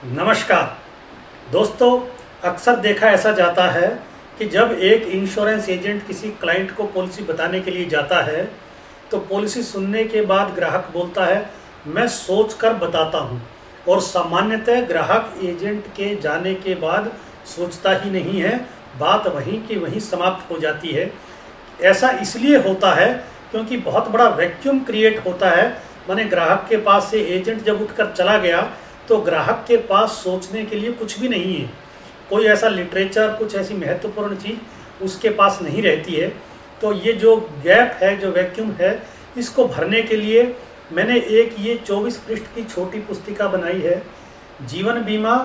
नमस्कार दोस्तों, अक्सर देखा ऐसा जाता है कि जब एक इंश्योरेंस एजेंट किसी क्लाइंट को पॉलिसी बताने के लिए जाता है तो पॉलिसी सुनने के बाद ग्राहक बोलता है मैं सोचकर बताता हूं, और सामान्यतः ग्राहक एजेंट के जाने के बाद सोचता ही नहीं है, बात वहीं की वहीं समाप्त हो जाती है। ऐसा इसलिए होता है क्योंकि बहुत बड़ा वैक्यूम क्रिएट होता है। माने ग्राहक के पास से एजेंट जब उठकर चला गया तो ग्राहक के पास सोचने के लिए कुछ भी नहीं है, कोई ऐसा लिटरेचर, कुछ ऐसी महत्वपूर्ण चीज़ उसके पास नहीं रहती है। तो ये जो गैप है, जो वैक्यूम है, इसको भरने के लिए मैंने एक ये 24 पृष्ठ की छोटी पुस्तिका बनाई है, जीवन बीमा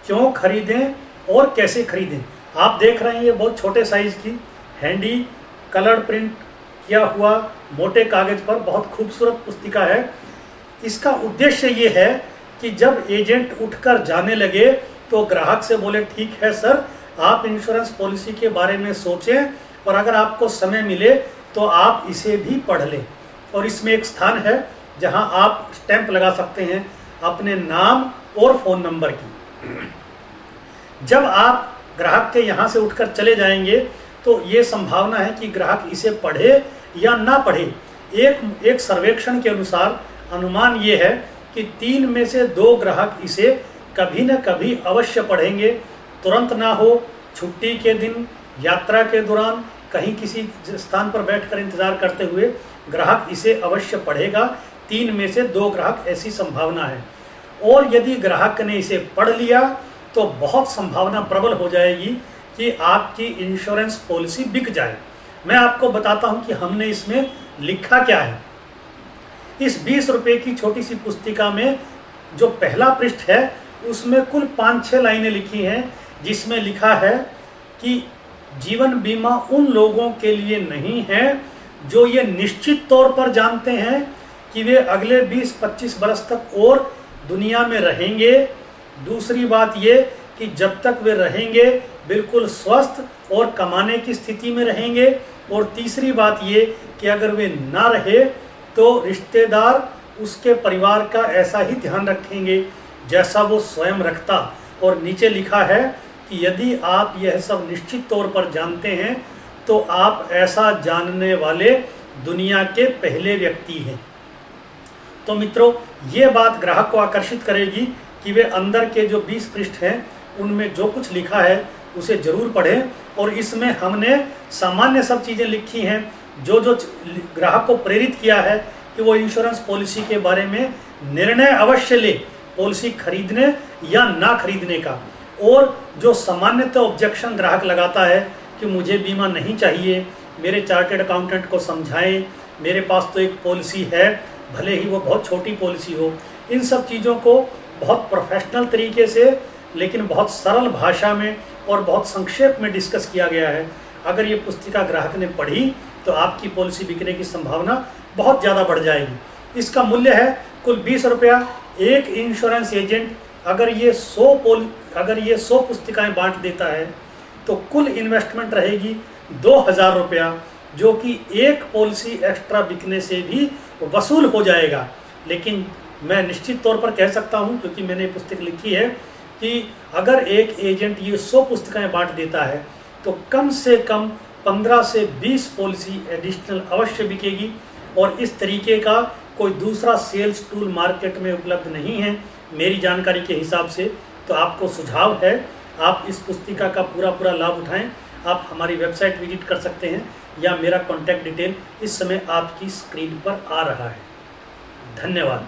क्यों खरीदें और कैसे खरीदें। आप देख रहे हैं ये बहुत छोटे साइज़ की हैंडी कलर प्रिंट किया हुआ मोटे कागज़ पर बहुत खूबसूरत पुस्तिका है। इसका उद्देश्य ये है कि जब एजेंट उठकर जाने लगे तो ग्राहक से बोले ठीक है सर, आप इंश्योरेंस पॉलिसी के बारे में सोचें और अगर आपको समय मिले तो आप इसे भी पढ़ लें। और इसमें एक स्थान है जहां आप स्टैंप लगा सकते हैं अपने नाम और फ़ोन नंबर की। जब आप ग्राहक के यहाँ से उठकर चले जाएंगे तो ये संभावना है कि ग्राहक इसे पढ़े या ना पढ़े। एक सर्वेक्षण के अनुसार अनुमान ये है कि 3 में से 2 ग्राहक इसे कभी न कभी अवश्य पढ़ेंगे। तुरंत ना हो, छुट्टी के दिन, यात्रा के दौरान, कहीं किसी स्थान पर बैठकर इंतज़ार करते हुए ग्राहक इसे अवश्य पढ़ेगा। 3 में से 2 ग्राहक ऐसी संभावना है। और यदि ग्राहक ने इसे पढ़ लिया तो बहुत संभावना प्रबल हो जाएगी कि आपकी इंश्योरेंस पॉलिसी बिक जाए। मैं आपको बताता हूं कि हमने इसमें लिखा क्या है। इस 20 रुपये की छोटी सी पुस्तिका में जो पहला पृष्ठ है उसमें कुल 5-6 लाइनें लिखी हैं, जिसमें लिखा है कि जीवन बीमा उन लोगों के लिए नहीं है जो ये निश्चित तौर पर जानते हैं कि वे अगले 20-25 बरस तक और दुनिया में रहेंगे। दूसरी बात ये कि जब तक वे रहेंगे बिल्कुल स्वस्थ और कमाने की स्थिति में रहेंगे। और तीसरी बात ये कि अगर वे ना रहे तो रिश्तेदार उसके परिवार का ऐसा ही ध्यान रखेंगे जैसा वो स्वयं रखता। और नीचे लिखा है कि यदि आप यह सब निश्चित तौर पर जानते हैं तो आप ऐसा जानने वाले दुनिया के पहले व्यक्ति हैं। तो मित्रों, ये बात ग्राहक को आकर्षित करेगी कि वे अंदर के जो 20 पृष्ठ हैं उनमें जो कुछ लिखा है उसे ज़रूर पढ़ें। और इसमें हमने सामान्य सब चीज़ें लिखी हैं जो ग्राहक को प्रेरित किया है कि वो इंश्योरेंस पॉलिसी के बारे में निर्णय अवश्य ले, पॉलिसी खरीदने या ना खरीदने का। और जो सामान्यतः ऑब्जेक्शन ग्राहक लगाता है कि मुझे बीमा नहीं चाहिए, मेरे चार्टेड अकाउंटेंट को समझाएं, मेरे पास तो एक पॉलिसी है, भले ही वो बहुत छोटी पॉलिसी हो। इन सब चीज़ों को बहुत प्रोफेशनल तरीके से लेकिन बहुत सरल भाषा में और बहुत संक्षेप में डिस्कस किया गया है। अगर ये पुस्तिका ग्राहक ने पढ़ी तो आपकी पॉलिसी बिकने की संभावना बहुत ज़्यादा बढ़ जाएगी। इसका मूल्य है कुल 20 रुपया। एक इंश्योरेंस एजेंट अगर ये 100 पुस्तिकाएँ बांट देता है तो कुल इन्वेस्टमेंट रहेगी 2000 रुपया, जो कि एक पॉलिसी एक्स्ट्रा बिकने से भी वसूल हो जाएगा। लेकिन मैं निश्चित तौर पर कह सकता हूँ, क्योंकि मैंने पुस्तक लिखी है, कि अगर एक एजेंट ये 100 पुस्तिकाएँ बांट देता है तो कम से कम 15 से 20 पॉलिसी एडिशनल अवश्य बिकेगी। और इस तरीके का कोई दूसरा सेल्स टूल मार्केट में उपलब्ध नहीं है मेरी जानकारी के हिसाब से। तो आपको सुझाव है आप इस पुस्तिका का पूरा लाभ उठाएं। आप हमारी वेबसाइट विजिट कर सकते हैं या मेरा कॉन्टैक्ट डिटेल इस समय आपकी स्क्रीन पर आ रहा है। धन्यवाद।